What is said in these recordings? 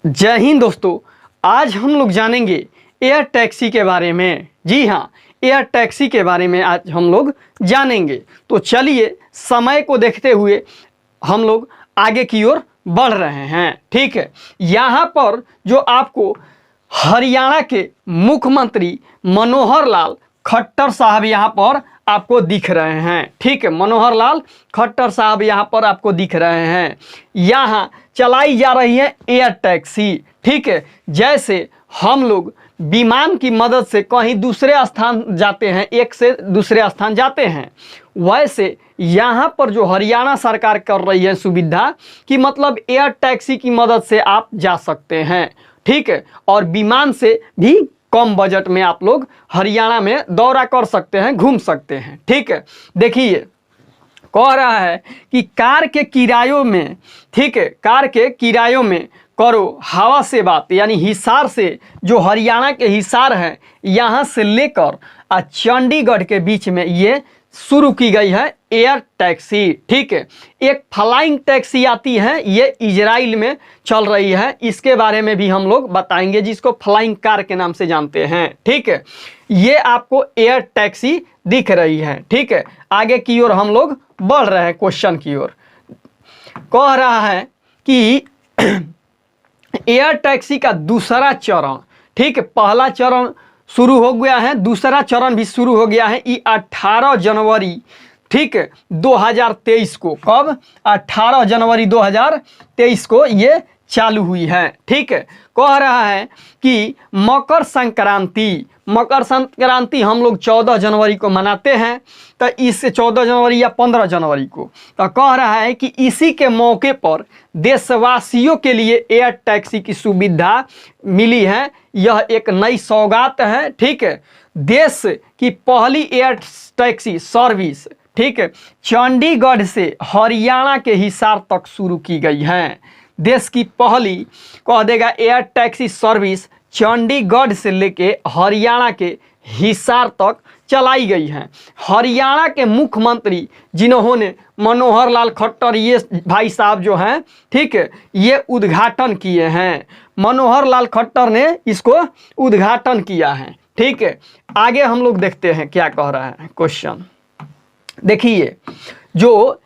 जय हिंद दोस्तों। आज हम लोग जानेंगे एयर टैक्सी के बारे में। जी हाँ, एयर टैक्सी के बारे में आज हम लोग जानेंगे। तो चलिए समय को देखते हुए हम लोग आगे की ओर बढ़ रहे हैं। ठीक है, यहाँ पर जो आपको हरियाणा के मुख्यमंत्री मनोहर लाल खट्टर साहब यहाँ पर आपको दिख रहे हैं। ठीक है, मनोहर लाल खट्टर साहब यहाँ पर आपको दिख रहे हैं। यहाँ चलाई जा रही है एयर टैक्सी। ठीक है, जैसे हम लोग विमान की मदद से कहीं दूसरे स्थान जाते हैं, एक से दूसरे स्थान जाते हैं, वैसे यहाँ पर जो हरियाणा सरकार कर रही है सुविधा कि मतलब एयर टैक्सी की मदद से आप जा सकते हैं। ठीक है, और विमान से भी कम बजट में आप लोग हरियाणा में दौरा कर सकते हैं, घूम सकते हैं। ठीक है, देखिए कह रहा है कि कार के किरायों में, ठीक है, कार के किरायों में करो हवा से बात, यानी हिसार से जो हरियाणा के हिसार हैं यहाँ से लेकर चंडीगढ़ के बीच में ये शुरू की गई है एयर टैक्सी। ठीक है, एक फ्लाइंग टैक्सी आती है, ये इजराइल में चल रही है, इसके बारे में भी हम लोग बताएंगे, जिसको फ्लाइंग कार के नाम से जानते हैं। ठीक है, ये आपको एयर टैक्सी दिख रही है। ठीक है, आगे की ओर हम लोग बढ़ रहे हैं, क्वेश्चन की ओर। कह रहा है कि एयर टैक्सी का दूसरा चरण, ठीक है, पहला चरण शुरू हो गया है, दूसरा चरण भी शुरू हो गया है। ये 18 जनवरी, ठीक है, 2023 को, कब 18 जनवरी 2023 को ये चालू हुई है। ठीक है, कह रहा है कि मकर संक्रांति हम लोग 14 जनवरी को मनाते हैं, तो इससे 14 जनवरी या 15 जनवरी को, तो कह रहा है कि इसी के मौके पर देशवासियों के लिए एयर टैक्सी की सुविधा मिली है। यह एक नई सौगात है। ठीक है, देश की पहली एयर टैक्सी सर्विस, ठीक है, चंडीगढ़ से हरियाणा के हिसार तक शुरू की गई है। देश की पहली कह देगा एयर टैक्सी सर्विस चंडीगढ़ से लेके हरियाणा के हिसार तक चलाई गई है। हरियाणा के मुख्यमंत्री जिन्होंने मनोहर लाल खट्टर, ये भाई साहब जो हैं, ठीक है, ये उद्घाटन किए हैं। मनोहर लाल खट्टर ने इसको उद्घाटन किया है। ठीक है, आगे हम लोग देखते हैं क्या कह रहा है क्वेश्चन। देखिए, जो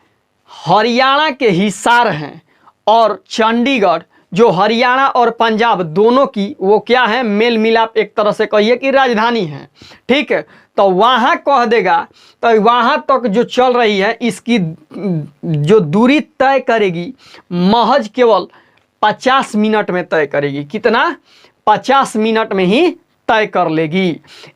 हरियाणा के हिसार हैं और चंडीगढ़, जो हरियाणा और पंजाब दोनों की वो क्या है, मेल मिलाप, एक तरह से कहिए कि राजधानी है। ठीक है, तो वहाँ कह देगा, तो वहाँ तक जो चल रही है इसकी जो दूरी तय करेगी महज केवल 50 मिनट में तय करेगी। कितना? 50 मिनट में ही तय कर लेगी।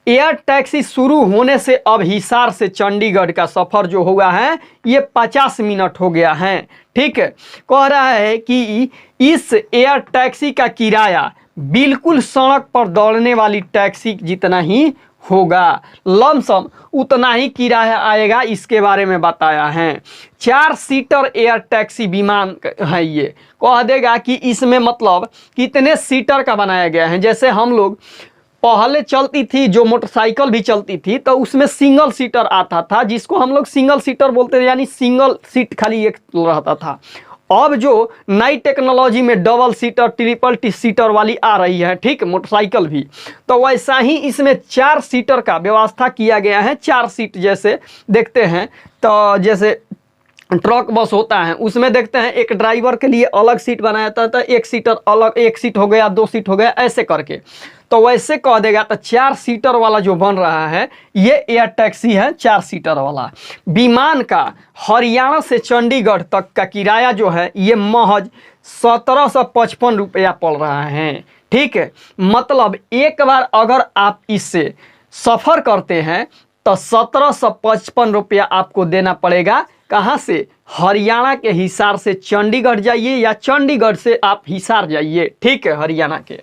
एयर टैक्सी शुरू होने से अब हिसार से चंडीगढ़ का सफ़र जो हुआ है ये 50 मिनट हो गया है। ठीक है, कह रहा है कि इस एयर टैक्सी का किराया बिल्कुल सड़क पर दौड़ने वाली टैक्सी जितना ही होगा, लमसम उतना ही किराया आएगा, इसके बारे में बताया है। 4 सीटर एयर टैक्सी विमान है। ये कह देगा कि इसमें मतलब कितने सीटर का बनाया गया है। जैसे हम लोग पहले चलती थी जो मोटरसाइकिल भी चलती थी, तो उसमें सिंगल सीटर आता था, जिसको हम लोग सिंगल सीटर बोलते थे, यानी सिंगल सीट खाली एक रहता था। अब जो नई टेक्नोलॉजी में डबल सीटर, ट्रिपल सीटर वाली आ रही है, ठीक, मोटरसाइकिल भी, तो वैसा ही इसमें 4 सीटर का व्यवस्था किया गया है। 4 सीट जैसे देखते हैं, तो जैसे ट्रक बस होता है उसमें देखते हैं एक ड्राइवर के लिए अलग सीट बनाया था, तो एक सीटर अलग, एक सीट हो गया, 2 सीट हो गया, ऐसे करके। तो वैसे कह देगा तो 4 सीटर वाला जो बन रहा है ये एयर टैक्सी है, 4 सीटर वाला। विमान का हरियाणा से चंडीगढ़ तक का किराया जो है ये महज 1755 रुपया पड़ रहा है। ठीक है, मतलब एक बार अगर आप इससे सफ़र करते हैं तो 1755 रुपया आपको देना पड़ेगा। कहाँ से? हरियाणा के हिसार से चंडीगढ़ जाइए या चंडीगढ़ से आप हिसार जाइए। ठीक है, हरियाणा के।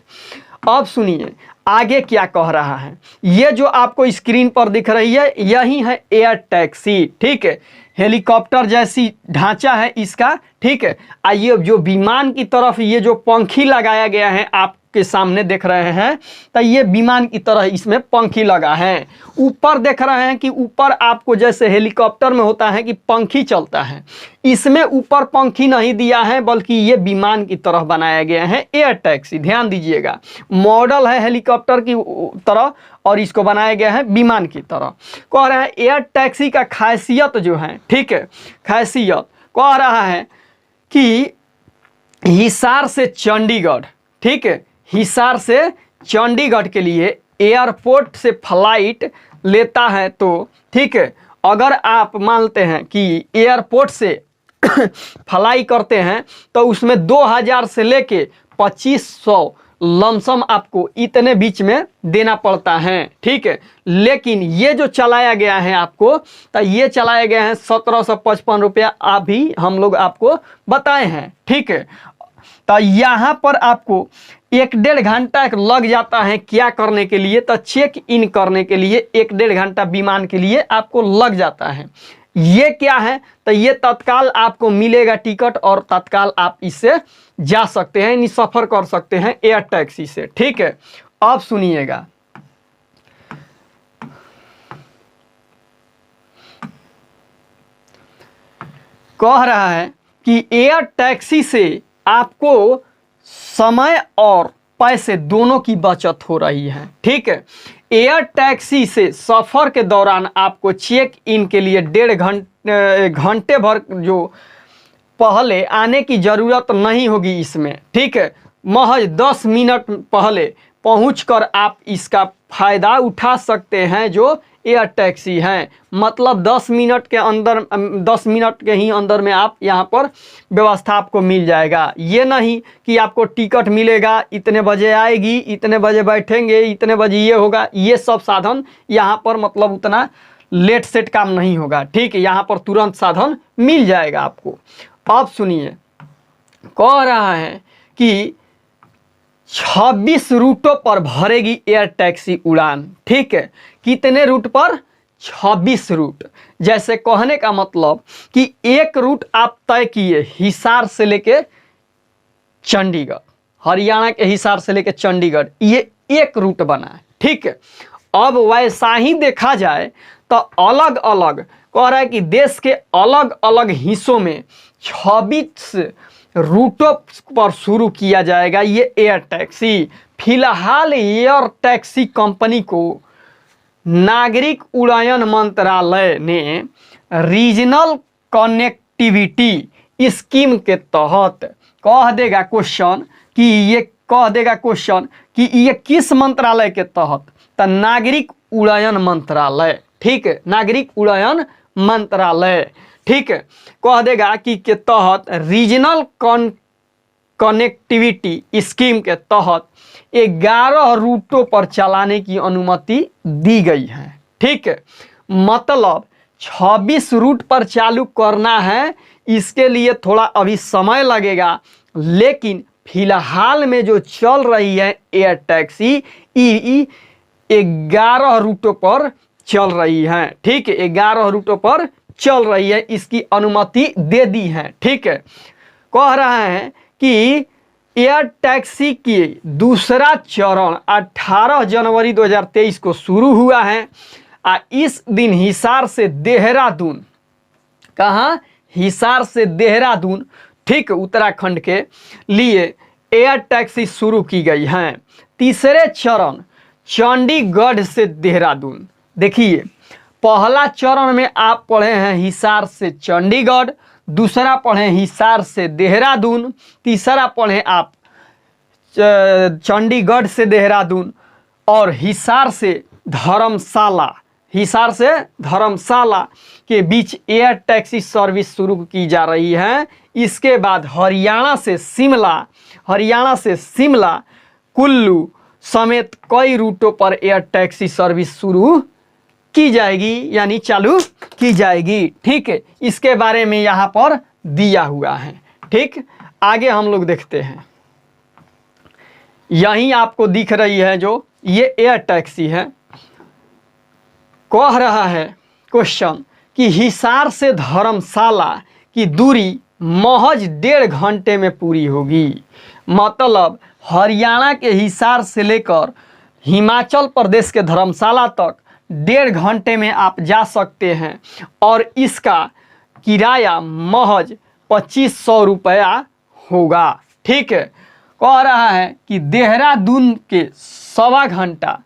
अब सुनिए आगे क्या कह रहा है। ये जो आपको स्क्रीन पर दिख रही है यही है एयर टैक्सी। ठीक है, हेलीकॉप्टर जैसी ढांचा है इसका। ठीक है, आइए जो विमान की तरफ ये जो पंखी लगाया गया है आपके आपके सामने देख रहे हैं तो ये विमान की तरह इसमें पंखी लगा है। ऊपर देख रहे हैं कि ऊपर आपको जैसे हेलीकॉप्टर में होता है कि पंखी चलता है, इसमें ऊपर पंखी नहीं दिया है बल्कि ये विमान की तरह बनाया गया है एयर टैक्सी। ध्यान दीजिएगा, मॉडल है हेलीकॉप्टर की तरह और इसको बनाया गया है विमान की तरह। कह रहा है एयर टैक्सी का खासियत जो है, ठीक है, खासियत कह रहा है कि हिसार से चंडीगढ़, ठीक है, हिसार से चंडीगढ़ के लिए एयरपोर्ट से फ्लाइट लेता है तो, ठीक है, अगर आप मानते हैं कि एयरपोर्ट से फ्लाई करते हैं तो उसमें 2000 से लेके 2500 लमसम आपको इतने बीच में देना पड़ता है, ठीक है। लेकिन ये जो चलाया गया है आपको, तो ये चलाया गया है 1755 रुपया अभी हम लोग आपको बताए हैं, ठीक है। तो यहाँ पर आपको 1-1.5 घंटा लग जाता है क्या करने के लिए, तो चेक इन करने के लिए 1-1.5 घंटा विमान के लिए आपको लग जाता है। ये क्या है, तो ये तत्काल आपको मिलेगा टिकट और तत्काल आप इससे जा सकते हैं, यानी सफ़र कर सकते हैं एयर टैक्सी से, ठीक है। अब सुनिएगा, कह रहा है कि एयर टैक्सी से आपको समय और पैसे दोनों की बचत हो रही है, ठीक है। एयर टैक्सी से सफ़र के दौरान आपको चेक इन के लिए 1.5 घंटे भर जो पहले आने की ज़रूरत नहीं होगी इसमें, ठीक है। महज 10 मिनट पहले पहुंचकर आप इसका फ़ायदा उठा सकते हैं जो एयर टैक्सी हैं। मतलब 10 मिनट के अंदर, 10 मिनट के ही अंदर में आप यहाँ पर व्यवस्था आपको मिल जाएगा। ये नहीं कि आपको टिकट मिलेगा, इतने बजे आएगी, इतने बजे बैठेंगे, इतने बजे ये होगा, ये सब साधन यहाँ पर मतलब उतना लेट सेट काम नहीं होगा, ठीक है। यहाँ पर तुरंत साधन मिल जाएगा आपको। अब सुनिए, कह रहा है कि 26 रूटों पर भरेगी एयर टैक्सी उड़ान, ठीक है। कितने रूट पर? 26 रूट। जैसे कहने का मतलब कि एक रूट आप तय किए हिसार से लेके चंडीगढ़, हरियाणा के हिसार से लेके चंडीगढ़, ये एक रूट बना है, ठीक है। अब वैसा ही देखा जाए तो अलग अलग कह रहा है कि देश के अलग अलग हिस्सों में 26 रूटों पर शुरू किया जाएगा ये एयर टैक्सी। फिलहाल एयर टैक्सी कंपनी को नागरिक उड्डयन मंत्रालय ने रीजनल कनेक्टिविटी स्कीम के तहत कह देगा क्वेश्चन कि ये किस मंत्रालय के तहत, तो नागरिक उड्डयन मंत्रालय, ठीक है, नागरिक उड्डयन मंत्रालय, ठीक है, कह देगा कि के तहत रीजनल कनेक्टिविटी स्कीम के तहत 11 रूटों पर चलाने की अनुमति दी गई है, ठीक है। मतलब 26 रूट पर चालू करना है, इसके लिए थोड़ा अभी समय लगेगा, लेकिन फिलहाल में जो चल रही है एयर टैक्सी 11 रूटों पर चल रही है, ठीक है, 11 रूटों पर चल रही है, इसकी अनुमति दे दी है, ठीक है। कह रहा है कि एयर टैक्सी की दूसरा चरण 18 जनवरी 2023 को शुरू हुआ है। इस दिन हिसार से देहरादून, कहाँ? हिसार से देहरादून, ठीक, उत्तराखंड के लिए एयर टैक्सी शुरू की गई है। तीसरे चरण चंडीगढ़ से देहरादून। देखिए, पहला चरण में आप पढ़े हैं हिसार से चंडीगढ़, दूसरा पढ़े हिसार से देहरादून, तीसरा पढ़े आप चंडीगढ़ से देहरादून और हिसार से धर्मशाला। हिसार से धर्मशाला के बीच एयर टैक्सी सर्विस शुरू की जा रही है। इसके बाद हरियाणा से शिमला, कुल्लू समेत कई रूटों पर एयर टैक्सी सर्विस शुरू की जाएगी, यानी चालू की जाएगी, ठीक है। इसके बारे में यहाँ पर दिया हुआ है, ठीक। आगे हम लोग देखते हैं, यहीं आपको दिख रही है जो ये एयर टैक्सी है। कह रहा है क्वेश्चन कि हिसार से धर्मशाला की दूरी महज 1.5 घंटे में पूरी होगी। मतलब हरियाणा के हिसार से लेकर हिमाचल प्रदेश के धर्मशाला तक 1.5 घंटे में आप जा सकते हैं और इसका किराया महज 2500 रुपया होगा। ठीक है, कह रहा है कि देहरादून के 1.25 घंटा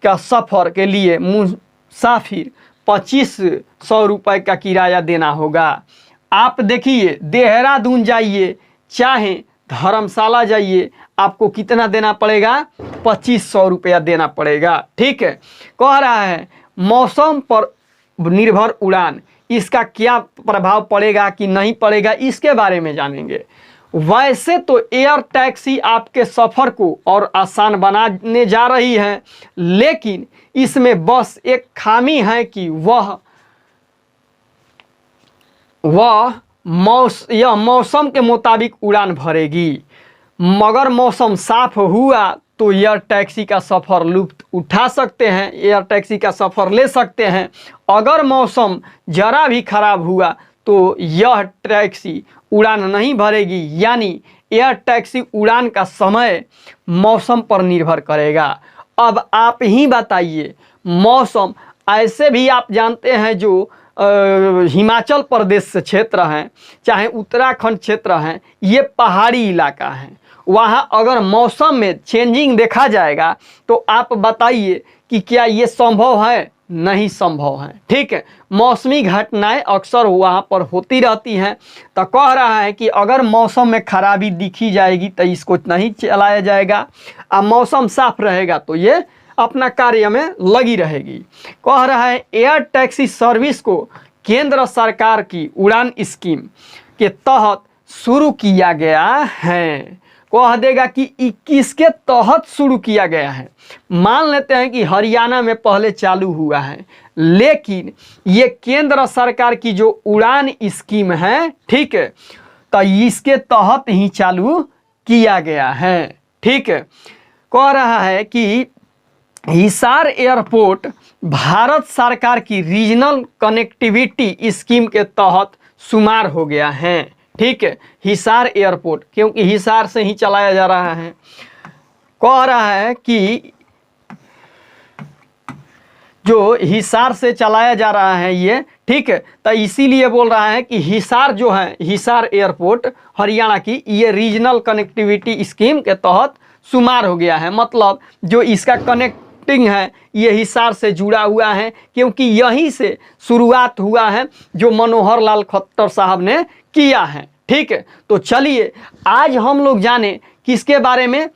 का सफ़र के लिए मुसाफिर 2500 रुपये का किराया देना होगा। आप देखिए, देहरादून जाइए चाहे धर्मशाला जाइए, आपको कितना देना पड़ेगा? 2500 रुपया देना पड़ेगा। ठीक है, कह रहा है मौसम पर निर्भर उड़ान, इसका क्या प्रभाव पड़ेगा कि नहीं पड़ेगा, इसके बारे में जानेंगे। वैसे तो एयर टैक्सी आपके सफ़र को और आसान बनाने जा रही है, लेकिन इसमें बस एक खामी है कि यह मौसम के मुताबिक उड़ान भरेगी। मगर मौसम साफ हुआ तो एयर टैक्सी का सफ़र लुत्फ़ उठा सकते हैं, एयर टैक्सी का सफ़र ले सकते हैं। अगर मौसम ज़रा भी ख़राब हुआ तो यह टैक्सी उड़ान नहीं भरेगी, यानी एयर टैक्सी उड़ान का समय मौसम पर निर्भर करेगा। अब आप ही बताइए, मौसम ऐसे भी आप जानते हैं जो हिमाचल प्रदेश से क्षेत्र हैं, चाहे उत्तराखंड क्षेत्र हैं, ये पहाड़ी इलाका है। वहाँ अगर मौसम में चेंजिंग देखा जाएगा तो आप बताइए कि क्या ये संभव है? नहीं संभव है। ठीक है, मौसमी घटनाएं अक्सर वहाँ पर होती रहती हैं। तो कह रहा है कि अगर मौसम में खराबी दिखी जाएगी तो इसको नहीं चलाया जाएगा, अब मौसम साफ रहेगा तो ये अपना कार्य में लगी रहेगी। कह रहा है एयर टैक्सी सर्विस को केंद्र सरकार की उड़ान स्कीम के तहत शुरू किया गया है। कह देगा कि 21 के तहत शुरू किया गया है। मान लेते हैं कि हरियाणा में पहले चालू हुआ है, लेकिन ये केंद्र सरकार की जो उड़ान स्कीम है, ठीक है, तो इसके तहत ही चालू किया गया है। ठीक है, कह रहा है कि हिसार एयरपोर्ट भारत सरकार की रीजनल कनेक्टिविटी स्कीम के तहत शुमार हो गया है। ठीक है, हिसार एयरपोर्ट, क्योंकि हिसार से ही चलाया जा रहा है। कह रहा है कि जो हिसार से चलाया जा रहा है ये, ठीक है, तो इसीलिए बोल रहा है कि हिसार जो है, हिसार एयरपोर्ट हरियाणा की, ये रीजनल कनेक्टिविटी स्कीम के तहत शुमार हो गया है। मतलब जो इसका कनेक्टिंग है ये हिसार से जुड़ा हुआ है, क्योंकि यहीं से शुरुआत हुआ है जो मनोहर लाल खट्टर साहब ने किया है। ठीक है, तो चलिए आज हम लोग जाने किसके बारे में?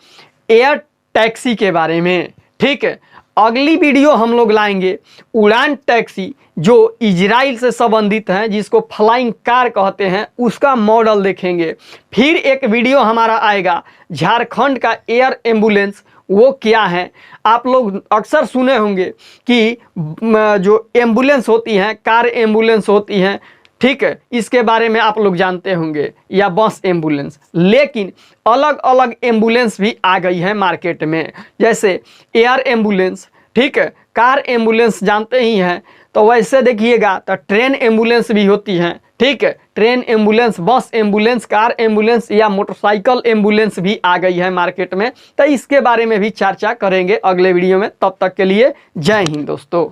एयर टैक्सी के बारे में। ठीक है, अगली वीडियो हम लोग लाएंगे उड़ान टैक्सी जो इजराइल से संबंधित है, जिसको फ्लाइंग कार कहते हैं, उसका मॉडल देखेंगे। फिर एक वीडियो हमारा आएगा झारखंड का एयर एम्बुलेंस, वो क्या है। आप लोग अक्सर सुने होंगे कि जो एम्बुलेंस होती हैं, कार एम्बुलेंस होती हैं, ठीक है, इसके बारे में आप लोग जानते होंगे, या बस एम्बुलेंस। लेकिन अलग अलग एम्बुलेंस भी आ गई है मार्केट में, जैसे एयर एम्बुलेंस, ठीक है, कार एम्बुलेंस जानते ही हैं। तो वैसे देखिएगा तो ट्रेन एम्बुलेंस भी होती हैं। ठीक है, ट्रेन एम्बुलेंस, बस एम्बुलेंस, कार एम्बुलेंस या मोटरसाइकिल एम्बुलेंस भी आ गई है मार्केट में। तो इसके बारे में भी चर्चा करेंगे अगले वीडियो में। तब तक के लिए जय हिंद दोस्तों।